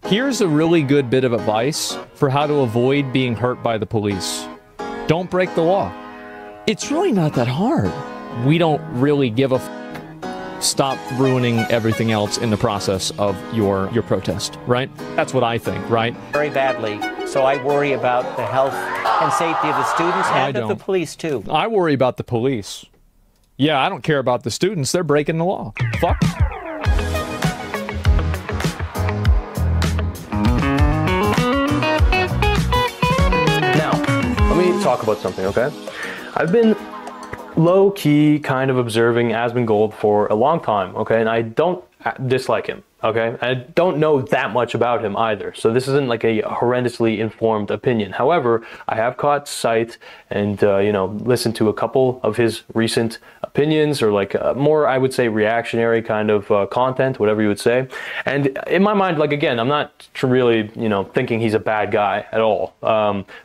Here's a really good bit of advice for how to avoid being hurt by the police. Don't break the law. It's really not that hard. We don't really give a f. Stop ruining everything else in the process of your protest, right? That's what I think, right? Very badly. So I worry about the health and safety of the students and of the police too. I worry about the police. Yeah, I don't care about the students. They're breaking the law. Fuck. Talk about something, okay? I've been low-key kind of observing AsmonGold for a long time, okay? And I don't dislike him, okay? I don't know that much about him either, so this isn't like a horrendously informed opinion. However, I have caught sight and, you know, listened to a couple of his recent opinions, or like more, I would say, reactionary kind of content, whatever you would say. And in my mind, like, again, I'm not really, you know, thinking he's a bad guy at all,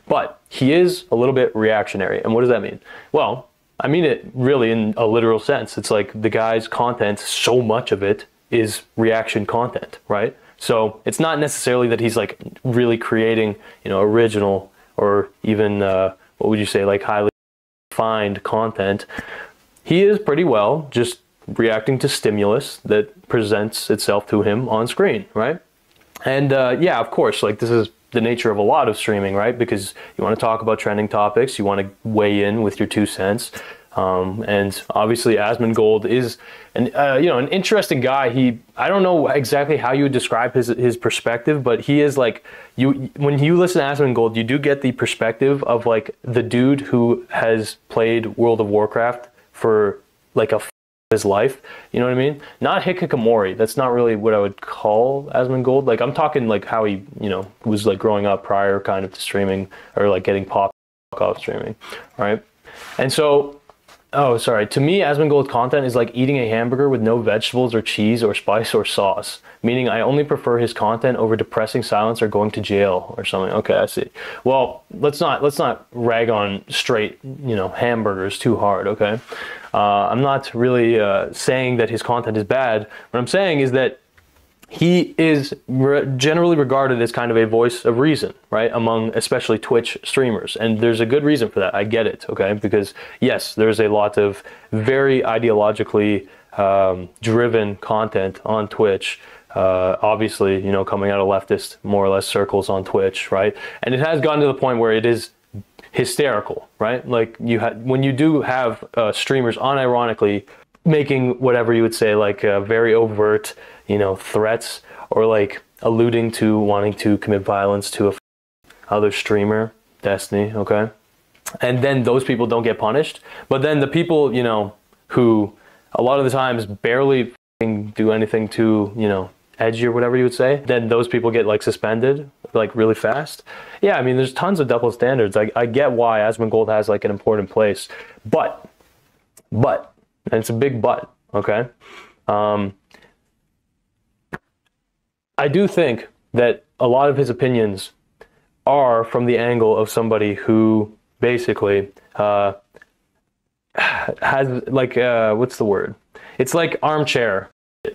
but he is a little bit reactionary. And what does that mean? Well, I mean it really in a literal sense. It's like the guy's content, so much of it is reaction content, right? So it's not necessarily that he's like really creating, you know, original or even, what would you say, like highly refined content. He is pretty well just reacting to stimulus that presents itself to him on screen, right? And yeah, of course, like this is the nature of a lot of streaming, right? Because you want to talk about trending topics, you want to weigh in with your 2 cents. And obviously AsmonGold is an, you know, an interesting guy. I don't know exactly how you would describe his perspective, but he is like, when you listen to AsmonGold, you do get the perspective of like the dude who has played World of Warcraft for like his life, you know what I mean? Not hikikomori. That's not really what I would call AsmonGold. Like I'm talking like how he, you know, was like growing up prior kind of to streaming, or like getting popped off streaming, right? And so, oh, sorry. To me, AsmonGold content is like eating a hamburger with no vegetables or cheese or spice or sauce, meaning I only prefer his content over depressing silence or going to jail or something. Okay, I see. Well, let's not rag on straight, you know, hamburgers too hard, okay? I'm not really saying that his content is bad. What I'm saying is that he is generally regarded as kind of a voice of reason, right, among especially Twitch streamers. And there's a good reason for that. I get it, okay? Because yes, there's a lot of very ideologically driven content on Twitch. Obviously, you know, coming out of leftist, more or less, circles on Twitch, right? And it has gotten to the point where it is hysterical, right? Like when you do have streamers unironically making whatever you would say like very overt, you know, threats, or like alluding to wanting to commit violence to a other streamer, Destiny, okay? And then those people don't get punished, but then the people, you know, who a lot of the times barely do anything to, you know, edgy or whatever you would say, then those people get like suspended like really fast. Yeah, I mean, there's tons of double standards. I get why AsmonGold has like an important place, but, and it's a big but, okay? I do think that a lot of his opinions are from the angle of somebody who basically has like, what's the word? It's like armchair.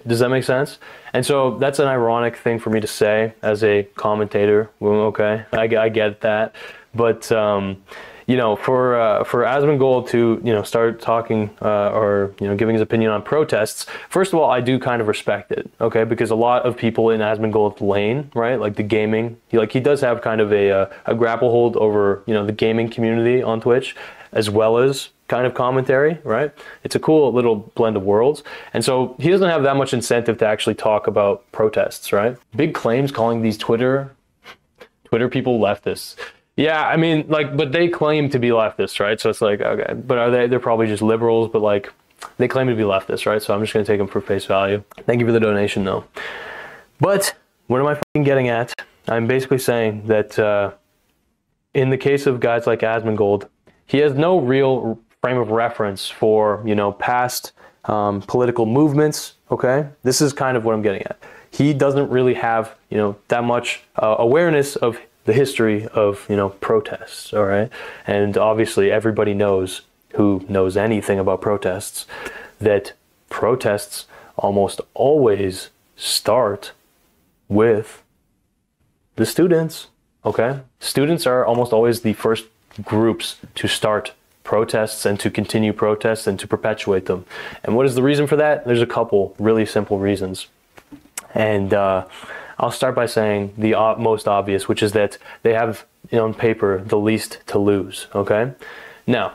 Does that make sense? And so that's an ironic thing for me to say as a commentator. Well, okay, I get that. But, you know, for AsmonGold to, you know, start talking or, you know, giving his opinion on protests, first of all, I do kind of respect it, okay? Because a lot of people in AsmonGold's lane, right, like the gaming, he does have kind of a grapple hold over, you know, the gaming community on Twitch, as well as kind of commentary, right? It's a cool little blend of worlds. And so he doesn't have that much incentive to actually talk about protests, right? Big claims calling these Twitter people leftists. Yeah, I mean, like, but they claim to be leftists, right? So it's like, okay, but are they're probably just liberals, but like, they claim to be leftists, right? So I'm just gonna take them for face value. Thank you for the donation though. But what am I fucking getting at? I'm basically saying that in the case of guys like AsmonGold, he has no real frame of reference for, you know, past political movements, okay? This is kind of what I'm getting at. He doesn't really have, you know, that much awareness of the history of, you know, protests, all right? And obviously everybody knows, who knows anything about protests, that protests almost always start with the students, okay? Students are almost always the first groups to start protests and to continue protests and to perpetuate them. And what is the reason for that? There's a couple really simple reasons. And I'll start by saying the most obvious, which is that they have, on paper, the least to lose, okay? Now,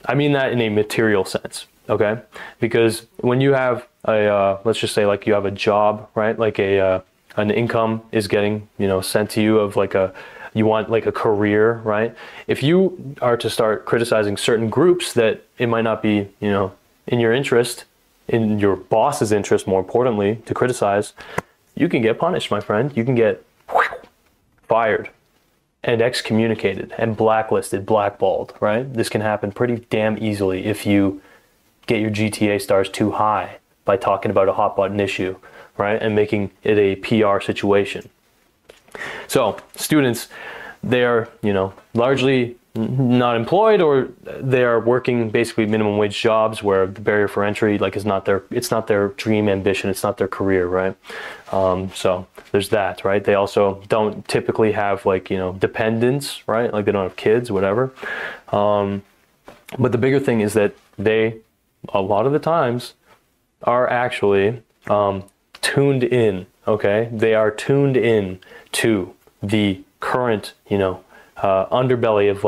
I mean that in a material sense, okay? Because when you have a, let's just say like you have a job, right? Like an income is getting, sent to you of like you want like a career, right? If you are to start criticizing certain groups that it might not be, in your interest, in your boss's interest, more importantly, to criticize, you can get punished, my friend. You can get fired and excommunicated and blacklisted, blackballed, right? This can happen pretty damn easily if you get your GTA stars too high by talking about a hot button issue, right? And making it a PR situation. So students, they're, largely not employed, or they are working basically minimum wage jobs where the barrier for entry it's not their dream ambition, it's not their career, right? So there's that, right? They also don't typically have dependents, right? Like they don't have kids, whatever. But the bigger thing is that they, a lot of the times, are actually tuned in, okay? They are tuned in to the current, underbelly of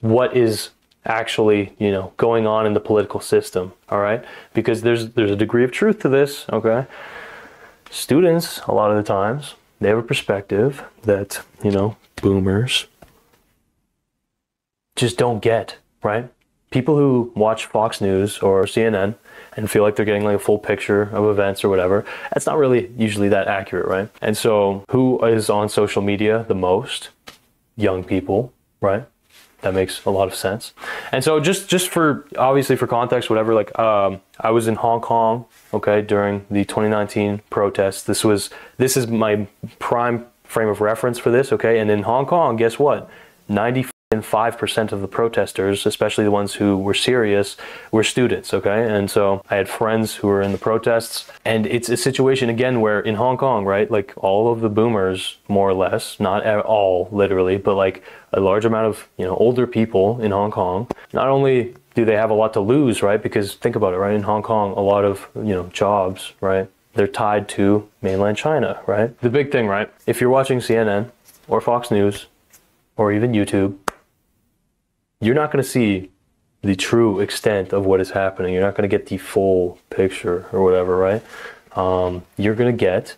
what is actually, going on in the political system, all right? Because there's a degree of truth to this, okay? Students, a lot of the times, they have a perspective that, boomers just don't get, right? People who watch Fox News or CNN and feel like they're getting a full picture of events or whatever, that's not really usually that accurate, right? And so who is on social media the most? Young people, right? That makes a lot of sense. And so just for, obviously for context, whatever, I was in Hong Kong, okay, during the 2019 protests. This is my prime frame of reference for this, okay? And in Hong Kong, guess what? 95% of the protesters, especially the ones who were serious, were students, okay? And so I had friends who were in the protests, and it's a situation again where in Hong Kong, right, all of the boomers, more or less, not at all literally, but a large amount of, older people in Hong Kong, not only do they have a lot to lose, right? Because think about it, right? In Hong Kong, a lot of, jobs, right? They're tied to mainland China, right? The big thing, right? If you're watching CNN or Fox News or even YouTube, you're not going to see the true extent of what is happening. You're not going to get the full picture or whatever, right? You're going to get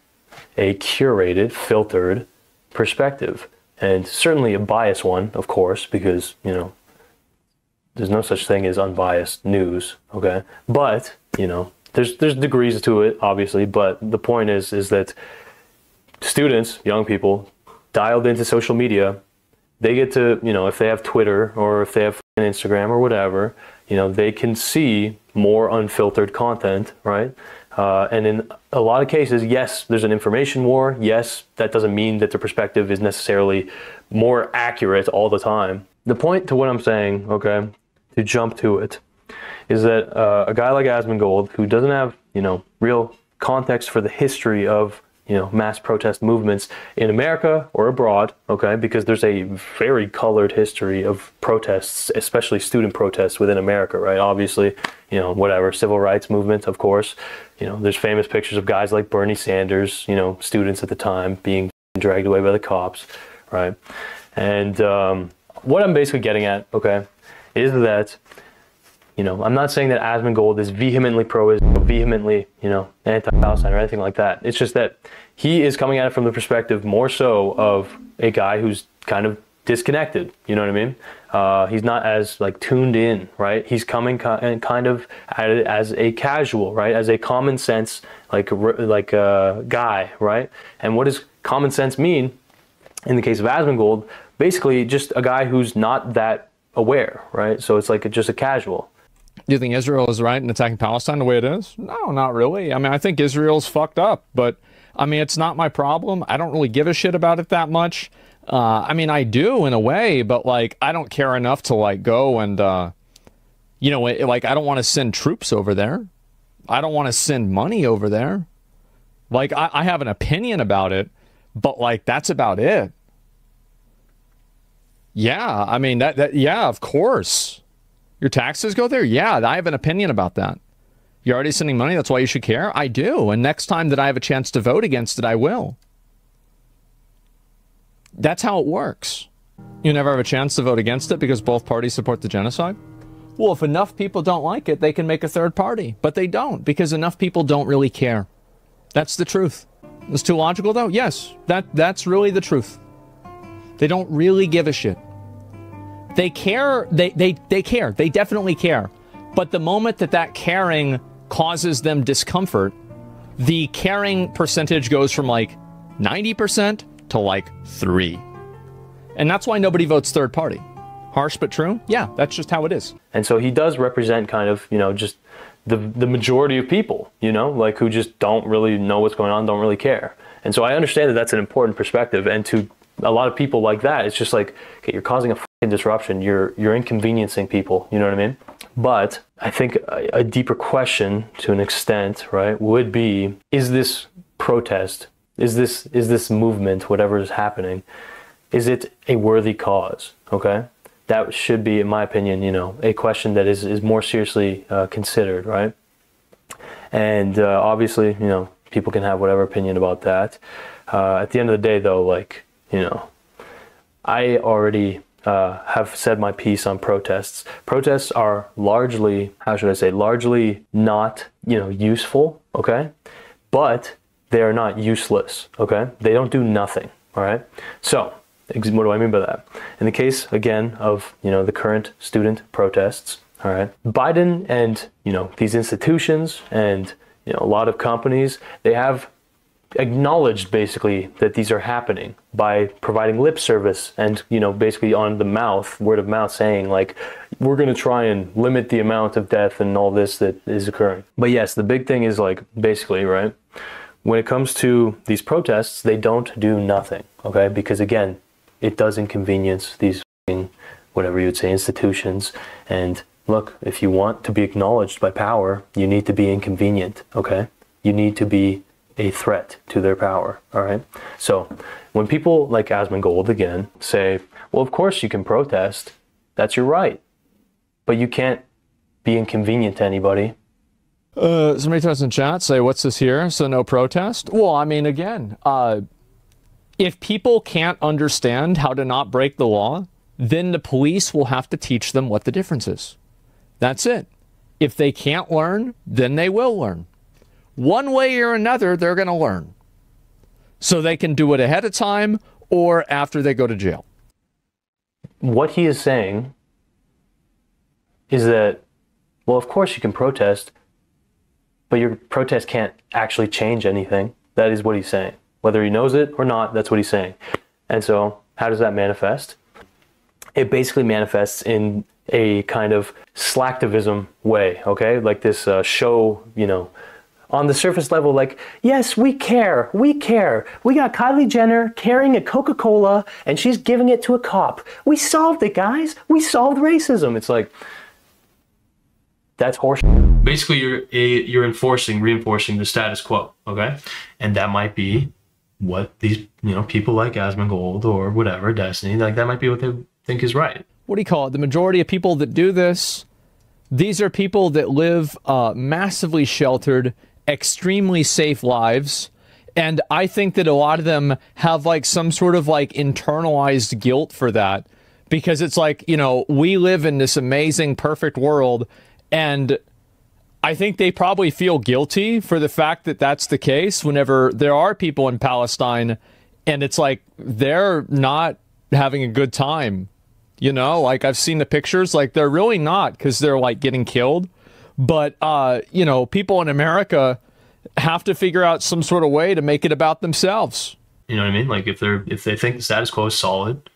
a curated, filtered perspective, and certainly a biased one, of course, because, there's no such thing as unbiased news, okay? But, there's degrees to it, obviously, but the point is that students, young people, dialed into social media, they get to, if they have Twitter or if they have Instagram or whatever, they can see more unfiltered content, right? And in a lot of cases, yes, there's an information war. Yes, that doesn't mean that the perspective is necessarily more accurate all the time. The point to what I'm saying, okay, to jump to it, is that a guy like AsmonGold, who doesn't have, real context for the history of mass protest movements in America or abroad, okay? Because there's a very colored history of protests, especially student protests within America, right? Obviously, whatever, civil rights movement, of course. There's famous pictures of guys like Bernie Sanders, students at the time being dragged away by the cops, right? And what I'm basically getting at, okay, is that I'm not saying that AsmonGold is vehemently pro-Israel, vehemently, anti-Palestine or anything like that. It's just that he is coming at it from the perspective more so of a guy who's kind of disconnected. You know what I mean? He's not as tuned in, right? He's coming kind of at it as a casual, right? As a common sense, guy, right? And what does common sense mean in the case of AsmonGold? Basically, just a guy who's not that aware, right? So it's just a casual. Do you think Israel is right in attacking Palestine the way it is? No, not really. I mean, I think Israel's fucked up, but I mean, it's not my problem. I don't really give a shit about it that much. I mean, I do in a way, but I don't care enough to go and, I don't want to send troops over there. I don't want to send money over there. I have an opinion about it, But like, that's about it. Yeah, I mean, yeah, of course. Your taxes go there? Yeah, I have an opinion about that. You're already sending money, that's why you should care? I do, and next time that I have a chance to vote against it, I will. That's how it works. You never have a chance to vote against it because both parties support the genocide? Well, if enough people don't like it, they can make a third party. But they don't, because enough people don't really care. That's the truth. It's too logical, though? Yes, that's really the truth. They don't really give a shit. They care, they care, they definitely care. But the moment that caring causes them discomfort, the caring percentage goes from like 90% to like 3%. And that's why nobody votes third party. Harsh but true? Yeah, that's just how it is. And so he does represent kind of, you know, just the majority of people, you know, like who just don't really know what's going on, don't really care. And so I understand that that's an important perspective. And to a lot of people like that, it's just like, okay, you're causing a fucking disruption. You're inconveniencing people. You know what I mean? But I think a deeper question, to an extent, right, would be: is this protest, is this movement, whatever is happening, is it a worthy cause? Okay, that should be, in my opinion, you know, a question that is more seriously considered, right? And obviously, you know, people can have whatever opinion about that. At the end of the day, though, like, you know, I already have said my piece on protests. Protests are largely, how should I say, largely not, you know, useful, okay? But they are not useless, okay? They don't do nothing, all right? So, what do I mean by that? In the case, again, of, you know, the current student protests, all right? Biden and, you know, these institutions and, you know, a lot of companies, they have acknowledged basically that these are happening by providing lip service and, you know, basically on the mouth, word of mouth, saying like, we're going to try and limit the amount of death and all this that is occurring. But yes, the big thing is like, basically, right, when it comes to these protests, they don't do nothing, okay? Because again, it does inconvenience these whatever you would say institutions. And look, if you want to be acknowledged by power, you need to be inconvenient, okay? You need to be a threat to their power, all right? So when people like AsmonGold, again, say, well, of course you can protest, that's your right, but you can't be inconvenient to anybody. Somebody tells in chat, say, what's this here? So no protest? Well, I mean, again, if people can't understand how to not break the law, then the police will have to teach them what the difference is. That's it. If they can't learn, then they will learn. One way or another, they're going to learn. So they can do it ahead of time or after they go to jail. What he is saying is that, well, of course you can protest, but your protest can't actually change anything. That is what he's saying. Whether he knows it or not, that's what he's saying. And so how does that manifest? It basically manifests in a kind of slacktivism way, okay? Like this show, you know, on the surface level, like, yes, we care, we care. We got Kylie Jenner carrying a Coca-Cola and she's giving it to a cop. We solved it, guys. We solved racism. It's like, that's horseshit. Basically, you're reinforcing the status quo, okay? And that might be what these, you know, people like AsmonGold or whatever, Destiny, like that might be what they think is right. What do you call it? The majority of people that do this, these are people that live massively sheltered, extremely safe lives. And I think that a lot of them have like some sort of like internalized guilt for that, because it's like, you know, we live in this amazing, perfect world. And I think they probably feel guilty for the fact that that's the case whenever there are people in Palestine and it's like they're not having a good time. You know, like I've seen the pictures, like they're really not, because they're like getting killed. But, you know, people in America have to figure out some sort of way to make it about themselves. You know what I mean? Like if they think the status quo is solid,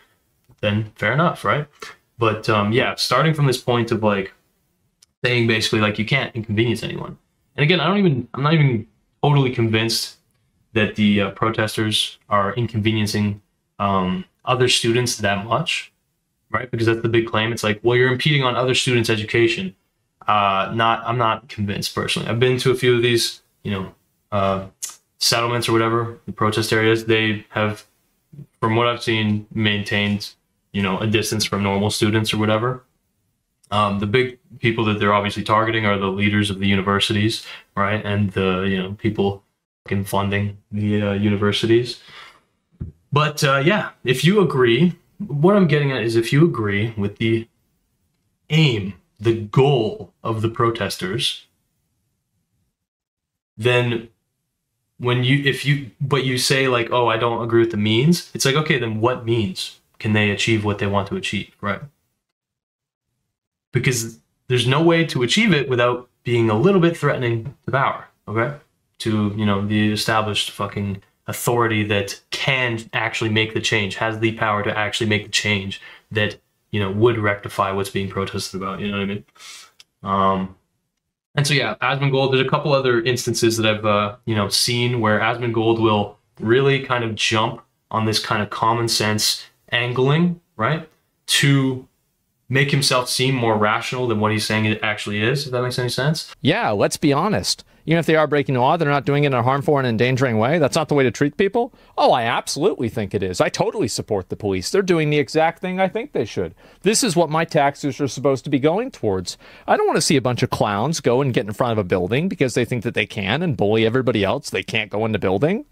then fair enough, right? But yeah, starting from this point of like saying basically like you can't inconvenience anyone. And again, I'm not even totally convinced that the protesters are inconveniencing other students that much. Right, because that's the big claim. It's like, well, you're impeding on other students' education. I'm not convinced personally. I've been to a few of these, you know, settlements or whatever, the protest areas, they have, from what I've seen, maintained, you know, a distance from normal students or whatever. The big people that they're obviously targeting are the leaders of the universities, right? And the, you know, people fucking funding the universities. But yeah, if you agree, what I'm getting at is if you agree with the aim, the goal of the protesters, then when but you say like, oh, I don't agree with the means, it's like, okay, then what means can they achieve what they want to achieve, right? Because there's no way to achieve it without being a little bit threatening to power, okay? To, you know, the established fucking authority that can actually make the change, has the power to actually make the change that, you know, would rectify what's being protested about, you know what I mean? And so, yeah, AsmonGold, there's a couple other instances that I've, you know, seen where AsmonGold will really kind of jump on this kind of common sense angling, right? To make himself seem more rational than what he's saying it actually is, if that makes any sense. Yeah, let's be honest. Even if they are breaking the law, they're not doing it in a harmful and endangering way. That's not the way to treat people. Oh, I absolutely think it is. I totally support the police. They're doing the exact thing I think they should. This is what my taxes are supposed to be going towards. I don't want to see a bunch of clowns go and get in front of a building because they think that they can and bully everybody else. They can't go in the building.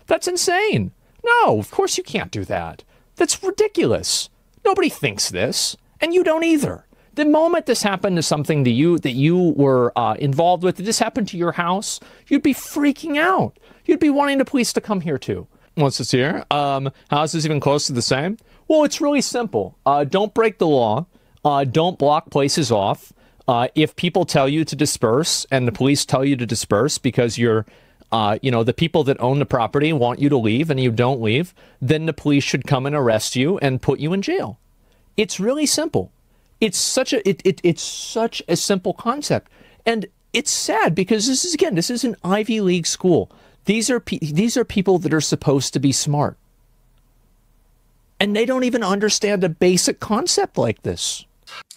That's insane. No, of course you can't do that. That's ridiculous. Nobody thinks this, and you don't either. The moment this happened to something that you were involved with, if this happened to your house, you'd be freaking out. You'd be wanting the police to come here too. What's this here? How is this even close to the same? Well, it's really simple. Don't break the law. Don't block places off. If people tell you to disperse and the police tell you to disperse because you're, you know, the people that own the property want you to leave and you don't leave, then the police should come and arrest you and put you in jail. It's really simple. It's such a simple concept, and it's sad because this is an Ivy League school. These are people that are supposed to be smart, and they don't even understand a basic concept like this.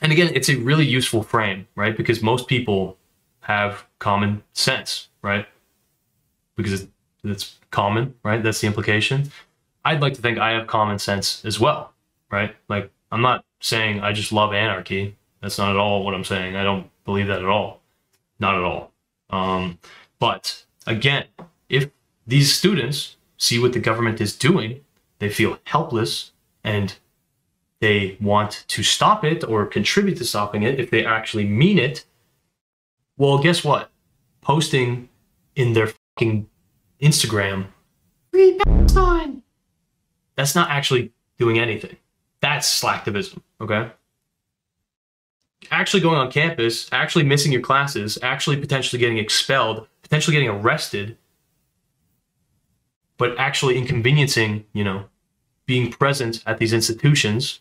And again, it's a really useful frame, right? Because most people have common sense, right? Because it's common, right? That's the implication. I'd like to think I have common sense as well, right? Like, I'm not saying I just love anarchy. That's not at all what I'm saying. I don't believe that at all. Not at all. But again, if these students see what the government is doing, they feel helpless and they want to stop it or contribute to stopping it if they actually mean it. Well, guess what? Posting in their fucking Instagram, "Free Palestine," that's not actually doing anything. That's slacktivism, okay? Actually going on campus, actually missing your classes, actually potentially getting expelled, potentially getting arrested, but actually inconveniencing, you know, being present at these institutions.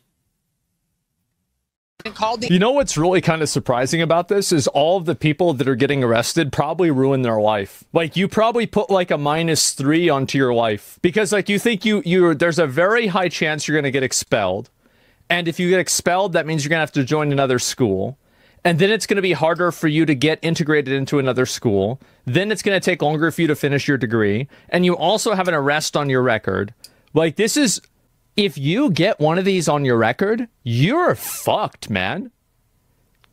You know what's really kind of surprising about this is all of the people that are getting arrested probably ruin their life. Like, you probably put like a -3 onto your life because like you think there's a very high chance you're going to get expelled. And if you get expelled, that means you're going to have to join another school. And then it's going to be harder for you to get integrated into another school. Then it's going to take longer for you to finish your degree. And you also have an arrest on your record. Like, this is... If you get one of these on your record, you're fucked, man.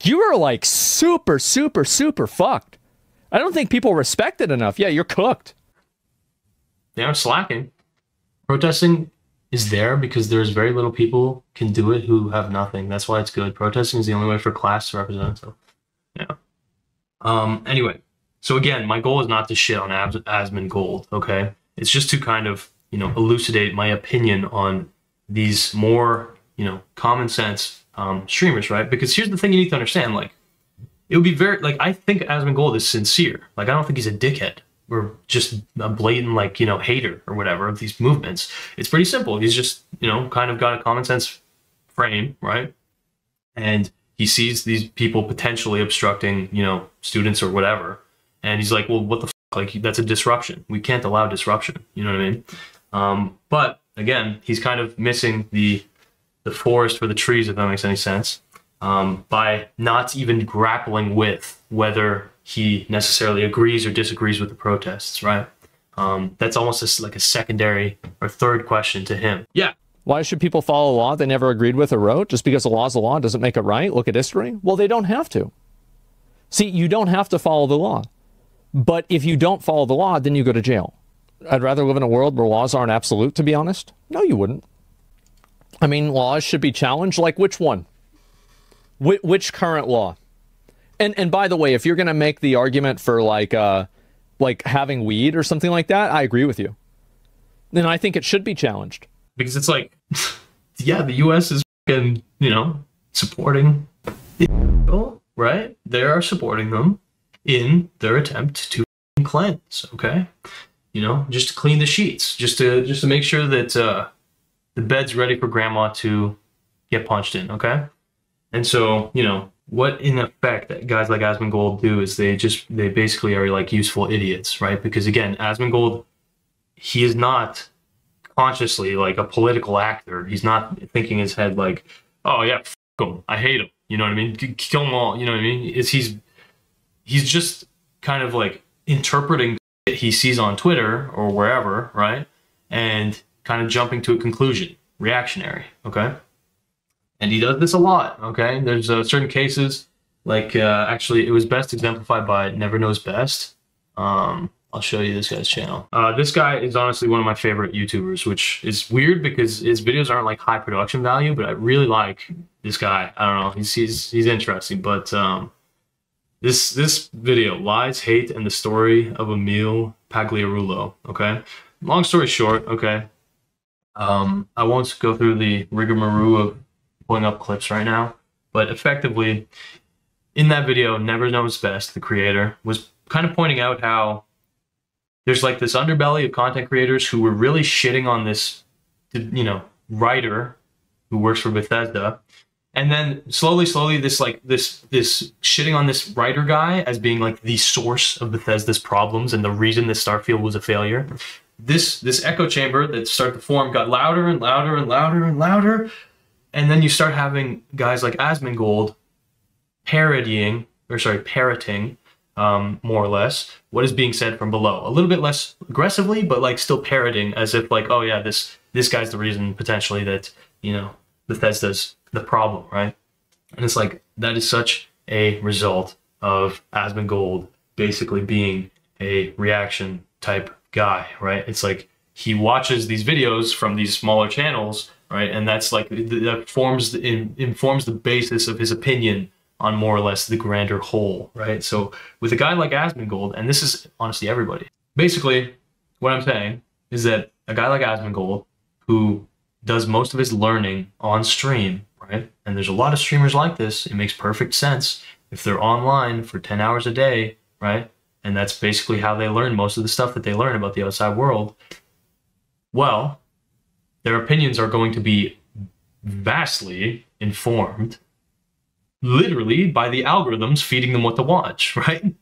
You are like super, super, super fucked. I don't think people respect it enough. Yeah, you're cooked. They aren't slacking. Protesting is there because there's very little people can do it who have nothing. That's why it's good. Protesting is the only way for class to represent itself. Yeah. Anyway, so again, my goal is not to shit on AsmonGold, okay? It's just to kind of, you know, elucidate my opinion on these more, you know, common sense streamers, right? Because here's the thing you need to understand, like, it would be very, like, I think AsmonGold is sincere. Like, I don't think he's a dickhead or just a blatant, like, you know, hater or whatever of these movements. It's pretty simple. He's just, you know, kind of got a common sense frame, right? And he sees these people potentially obstructing, you know, students or whatever. And he's like, well, what the fuck? Like, that's a disruption. We can't allow disruption. You know what I mean? But again, he's kind of missing the forest for the trees, if that makes any sense, by not even grappling with whether he necessarily agrees or disagrees with the protests, right? That's almost like a secondary or third question to him. Yeah. Why should people follow a law they never agreed with or wrote? Just because the law's the law doesn't make it right? Look at history. Well, they don't have to. See, you don't have to follow the law. But if you don't follow the law, then you go to jail. I'd rather live in a world where laws aren't absolute, to be honest. No, you wouldn't. I mean, laws should be challenged. Like which one? Which current law? And by the way, if you're going to make the argument for like having weed or something like that, I agree with you. Then I think it should be challenged. Because it's like, yeah, the U.S. is fucking, you know, supporting people, right? They are supporting them in their attempt to cleanse, okay? You know, just to clean the sheets, just to make sure that the bed's ready for grandma to get punched in, okay? And so, you know, what in effect that guys like AsmonGold do is they basically are like useful idiots, right? Because again, AsmonGold, he is not consciously like a political actor. He's not thinking in his head like, oh yeah, f him, I hate him, you know what I mean? Kill them all, you know what I mean? He's just kind of like interpreting what he sees on Twitter or wherever, right? And kind of jumping to a conclusion, reactionary, okay? And he does this a lot, okay? There's certain cases, like actually it was best exemplified by Never Knows Best. I'll show you this guy's channel. This guy is honestly one of my favorite YouTubers, which is weird because his videos aren't like high production value, but I really like this guy. I don't know, he's interesting, but this video, Lies, Hate, and the Story of Emil Pagliarulo, okay? Long story short, okay, I won't go through the rigmarole of pulling up clips right now, but effectively, in that video, Never Knows Best, the creator, was kind of pointing out how there's like this underbelly of content creators who were really shitting on this, you know, writer who works for Bethesda. And then slowly, this shitting on this writer guy as being like the source of Bethesda's problems and the reason that Starfield was a failure. This echo chamber that started to form got louder and louder and louder and louder. And then you start having guys like AsmonGold parroting, more or less, what is being said from below. A little bit less aggressively, but like still parroting as if like, oh yeah, this guy's the reason potentially that, you know, Bethesda's the problem, right? And it's like, that is such a result of AsmonGold basically being a reaction type guy, right? It's like he watches these videos from these smaller channels, right? And that's like, that informs the basis of his opinion on more or less the grander whole, right? So with a guy like AsmonGold, and this is honestly everybody, basically what I'm saying is that a guy like AsmonGold who does most of his learning on stream, right? And there's a lot of streamers like this. It makes perfect sense if they're online for 10 hours a day, right? And that's basically how they learn most of the stuff that they learn about the outside world. Well, their opinions are going to be vastly informed literally by the algorithms feeding them what to watch, right?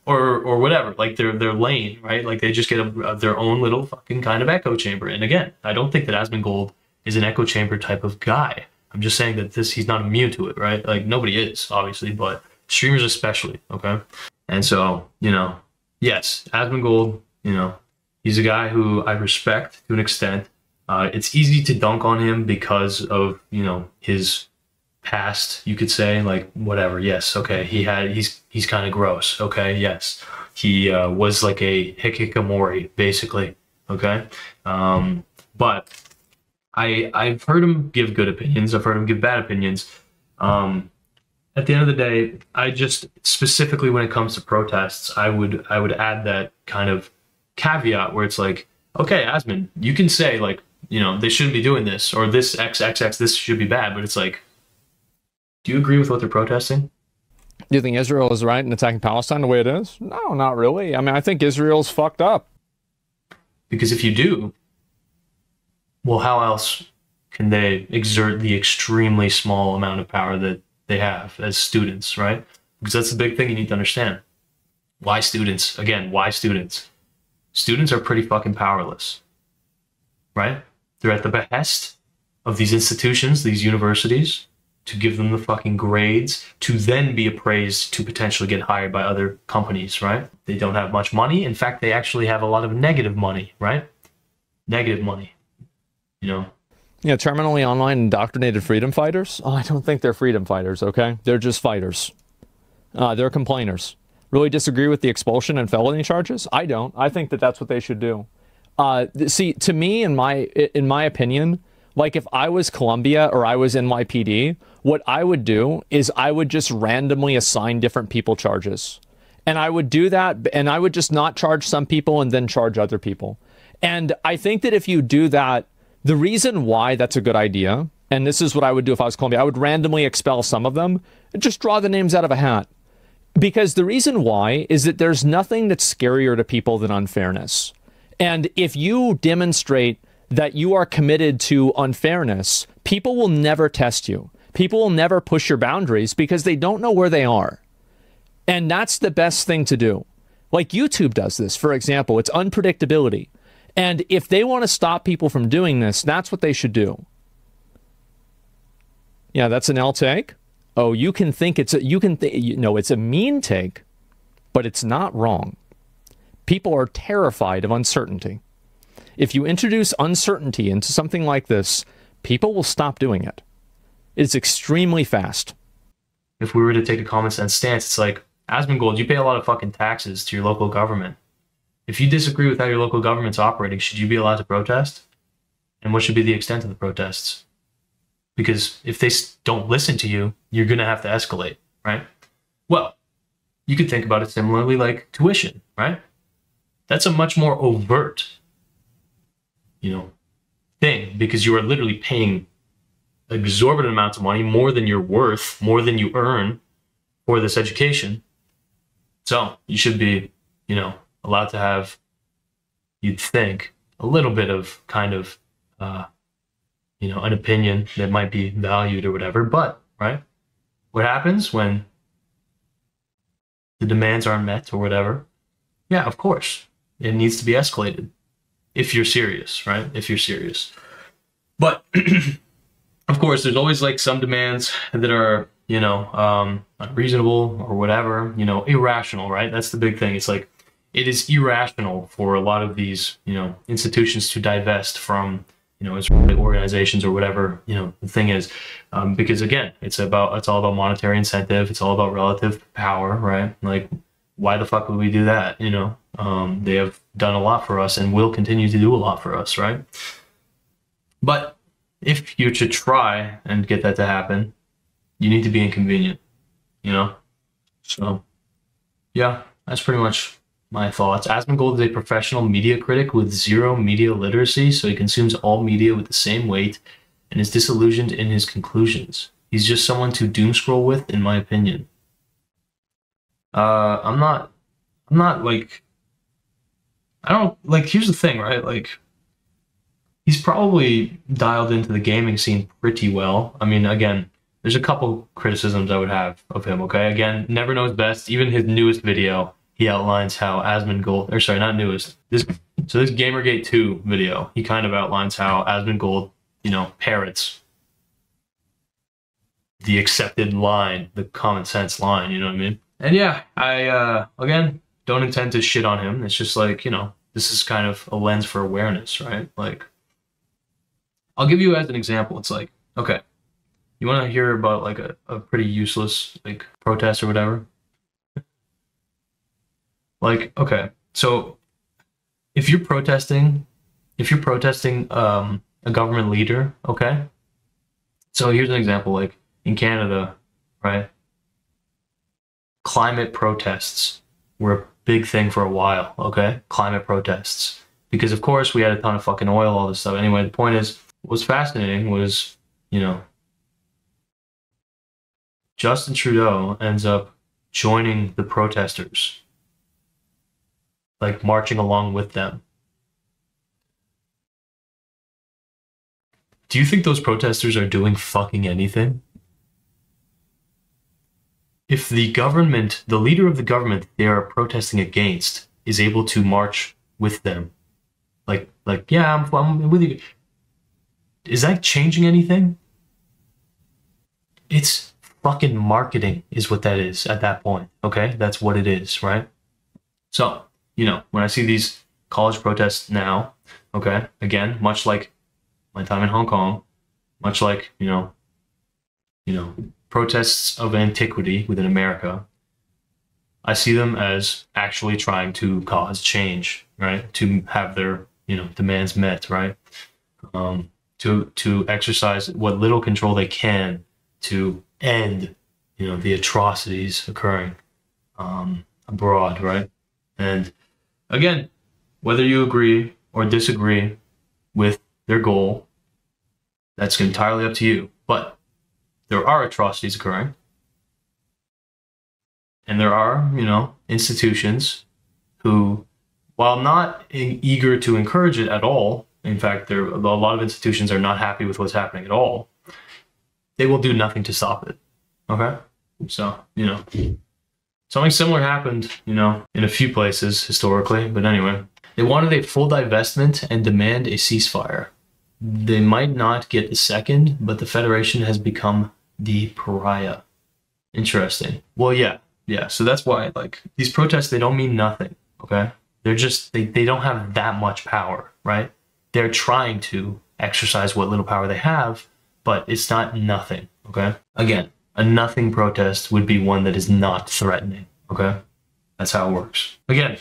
Or whatever, like their lane, right? Like they just get their own little fucking kind of echo chamber. And again, I don't think that AsmonGold is an echo chamber type of guy. I'm just saying that he's not immune to it, right? Like nobody is, obviously, but streamers especially, okay? And so, you know, yes, AsmonGold, you know, he's a guy who I respect to an extent. It's easy to dunk on him because of, you know, his past, you could say, like whatever. Yes, okay, he's kind of gross. Okay, yes, he was like a hikikomori basically. Okay, but I've heard him give good opinions. I've heard him give bad opinions. At the end of the day, I just specifically when it comes to protests, I would add that kind of caveat where it's like, okay, Asmon, you can say like, you know, they shouldn't be doing this or this XXX, this should be bad, but it's like, do you agree with what they're protesting? Do you think Israel is right in attacking Palestine the way it is? No, not really. I mean, I think Israel's fucked up. Because if you do, well, how else can they exert the extremely small amount of power that they have as students, right? Because that's the big thing you need to understand. Why students? Again, why students? Students are pretty fucking powerless, right? They're at the behest of these institutions, these universities, to give them the fucking grades, to then be appraised to potentially get hired by other companies, right? They don't have much money. In fact, they actually have a lot of negative money, right? Negative money, you know? Yeah, terminally online indoctrinated freedom fighters? Oh, I don't think they're freedom fighters, okay? They're just fighters. They're complainers. Really disagree with the expulsion and felony charges? I don't. I think that that's what they should do. See, to me, in my opinion, like if I was Columbia or I was NYPD, what I would do is I would just randomly assign different people charges. And I would do that, and I would just not charge some people and then charge other people. And I think that if you do that, the reason why that's a good idea, and this is what I would do if I was Columbia, I would randomly expel some of them and just draw the names out of a hat. Because the reason why is that there's nothing that's scarier to people than unfairness. And if you demonstrate that you are committed to unfairness, people will never test you. People will never push your boundaries because they don't know where they are. And that's the best thing to do. Like YouTube does this, for example. It's unpredictability. And if they want to stop people from doing this, that's what they should do. Yeah, that's an L take. Oh, you can think it's a, it's a mean take, but it's not wrong. People are terrified of uncertainty. If you introduce uncertainty into something like this, people will stop doing it. It's extremely fast. If we were to take a common sense stance, it's like, AsmonGold, you pay a lot of fucking taxes to your local government. If you disagree with how your local government's operating, should you be allowed to protest? And what should be the extent of the protests? Because if they don't listen to you, you're going to have to escalate, right? Well, you could think about it similarly like tuition, right? That's a much more overt, thing, because you are literally paying exorbitant amounts of money, more than you're worth, more than you earn for this education. So you should be, allowed to have, you'd think, a little bit of kind of, an opinion that might be valued or whatever. But, right, what happens when the demands aren't met or whatever? Yeah, of course, it needs to be escalated if you're serious, right? If you're serious. But, of course, there's always like some demands that are, unreasonable or whatever, irrational, right? That's the big thing. It's like, it is irrational for a lot of these, institutions to divest from, Israeli organizations or whatever, the thing is, because again, it's all about monetary incentive. It's all about relative power, right? Like, why the fuck would we do that? They have done a lot for us and will continue to do a lot for us, right? But if you should try and get that to happen, you need to be inconvenient, So, yeah, that's pretty much my thoughts. AsmonGold is a professional media critic with zero media literacy, so he consumes all media with the same weight and is disillusioned in his conclusions. He's just someone to doom scroll with, in my opinion. I'm not like, I don't, like, here's the thing, right? Like, he's probably dialed into the gaming scene pretty well. I mean, again, there's a couple criticisms I would have of him, okay? Again, never knows best. Even his newest video, he outlines how AsmonGold, or sorry, not newest. This Gamergate 2 video, he kind of outlines how AsmonGold, parrots the accepted line, the common sense line, you know what I mean? And yeah, I, again, don't intend to shit on him. It's just like, this is kind of a lens for awareness, right? Like, I'll give you as an example. It's like, okay, you want to hear about like a pretty useless like protest or whatever? Like, okay, so if you're protesting a government leader, okay? So here's an example, like in Canada, right? Climate protests were a big thing for a while, okay? Climate protests. Because of course we had a ton of fucking oil, all this stuff. Anyway, the point is, what was fascinating was, Justin Trudeau ends up joining the protesters, like marching along with them. Do you think those protesters are doing fucking anything? If the government, the leader of the government they are protesting against is able to march with them, like yeah, I'm with you. Is that changing anything? it's fucking marketing is what that is at that point, okay? That's what it is, right? So, you know, when I see these college protests now, okay, again, much like my time in Hong Kong, much like, you know, protests of antiquity within America, I see them as actually trying to cause change, right? To have their, you know, demands met, right? To exercise what little control they can to end, you know, the atrocities occurring abroad, right? And again, whether you agree or disagree with their goal, that's entirely up to you. But there are atrocities occurring. And there are, you know, institutions who, while not eager to encourage it at all, in fact, a lot of institutions are not happy with what's happening at all, they will do nothing to stop it. Okay? So, you know, something similar happened, you know, in a few places historically, but anyway. They wanted a full divestment and demand a ceasefire. They might not get the second, but the Federation has become the pariah. Interesting. Well, yeah. So that's why, like, these protests, they don't mean nothing, okay? They're just, they don't have that much power, right? They're trying to exercise what little power they have, but it's not nothing, okay? Again, a nothing protest would be one that is not threatening, okay? That's how it works. Again,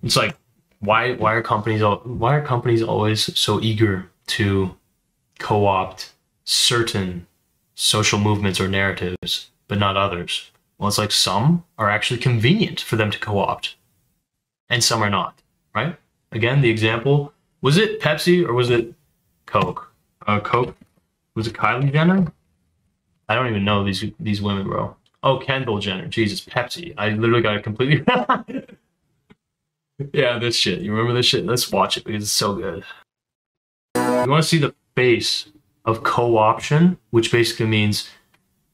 it's like, why are companies always so eager to co-opt certain social movements or narratives, but not others? Well, it's like some are actually convenient for them to co-opt, and some are not, right? Again, the example, was it Pepsi or was it Coke? Coke, was it Kylie Jenner? I don't even know these women, bro. Oh, Kendall Jenner, Jesus, Pepsi. I literally got it completely. Yeah, this shit. You remember this shit? Let's watch it because it's so good. You want to see the face of co-option, which basically means,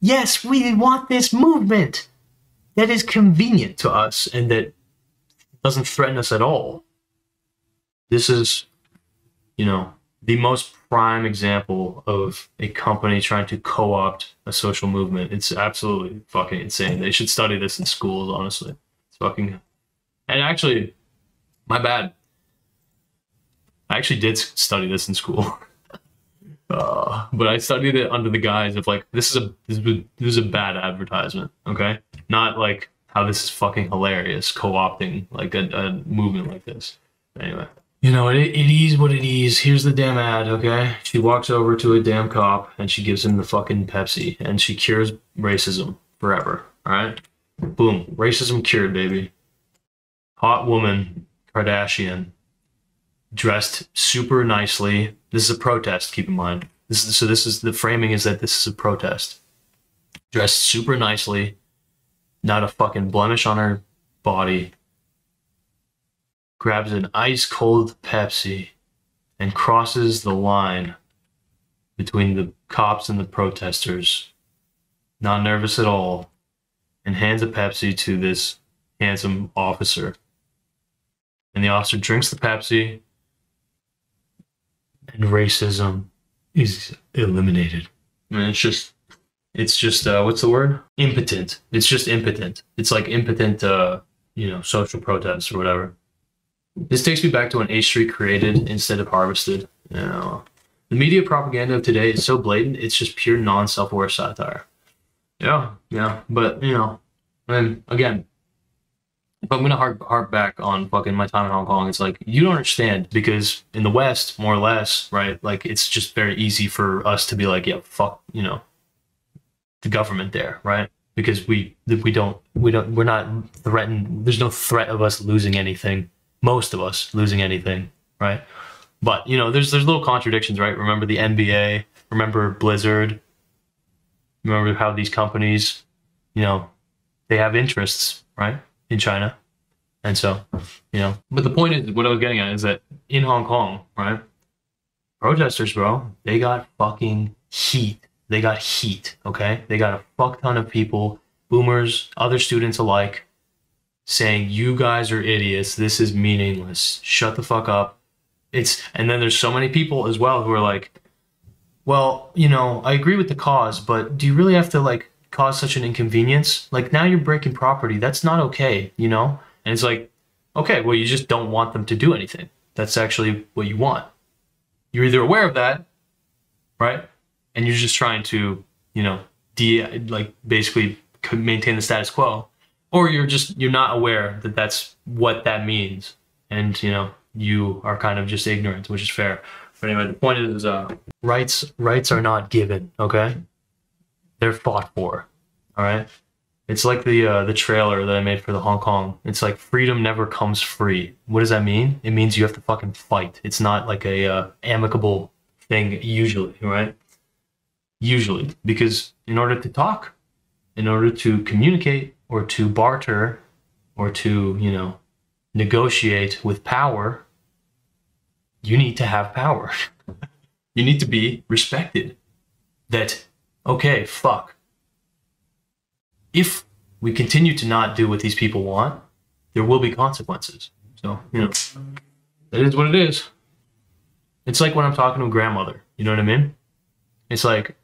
yes, we want this movement that is convenient to us and that doesn't threaten us at all. This is, you know, the most prime example of a company trying to co-opt a social movement. It's absolutely fucking insane. They should study this in schools, honestly. It's fucking... And actually, my bad. I actually did study this in school. But I studied it under the guise of like, this is a bad advertisement, okay? Not like how this is fucking hilarious, co-opting like a movement like this. Anyway, you know, it is what it is. Here's the damn ad, okay? She walks over to a damn cop and she gives him the fucking Pepsi and she cures racism forever, all right? Boom, racism cured, baby. Hot woman, Kardashian, dressed super nicely. This is a protest, keep in mind. This is the framing is that this is a protest. Dressed super nicely, not a fucking blemish on her body. Grabs an ice cold Pepsi and crosses the line between the cops and the protesters. Not nervous at all. And hands a Pepsi to this handsome officer. And the officer drinks the Pepsi, and racism is eliminated. I mean, it's just what's the word? Impotent. It's just impotent. It's like impotent, you know, social protests or whatever. This takes me back to when H Street created instead of harvested. You know, the media propaganda of today is so blatant. It's just pure non-self-aware satire. Yeah. But you know, I mean, again, if I'm gonna harp back on fucking my time in Hong Kong, it's like, you don't understand, because in the West, more or less, right, like, it's just very easy for us to be like, yeah, fuck, you know, the government there, right? Because we're not threatened. There's no threat of us losing anything. Most of us losing anything, right? But you know, there's little contradictions, right? Remember the NBA? Remember Blizzard? Remember how these companies, you know, they have interests, right, in China. And so, you know, but the point is, what I was getting at is that in Hong Kong, right, protesters, bro, they got fucking heat. They got heat, okay? They got a fuck ton of people, boomers, other students alike, saying, you guys are idiots. This is meaningless. Shut the fuck up. And then there's so many people as well who are like, well, you know, I agree with the cause, but do you really have to like cause such an inconvenience? Like now you're breaking property. That's not okay, you know? And it's like, okay, well, you just don't want them to do anything. That's actually what you want. You're either aware of that, right? And you're just trying to, you know, basically maintain the status quo, or you're not aware that that's what that means, and you know you are kind of just ignorant, which is fair. But anyway, the point is, rights are not given. Okay, they're fought for. All right. It's like the trailer that I made for the Hong Kong. It's like freedom never comes free. What does that mean? It means you have to fucking fight. It's not like a amicable thing usually, right? Usually, because in order to talk, in order to communicate or to barter or to, you know, negotiate with power, you need to have power. You need to be respected. That, okay, fuck. If we continue to not do what these people want, there will be consequences. So, you know, that is what it is. It's like when I'm talking to a grandmother, you know what I mean? It's like,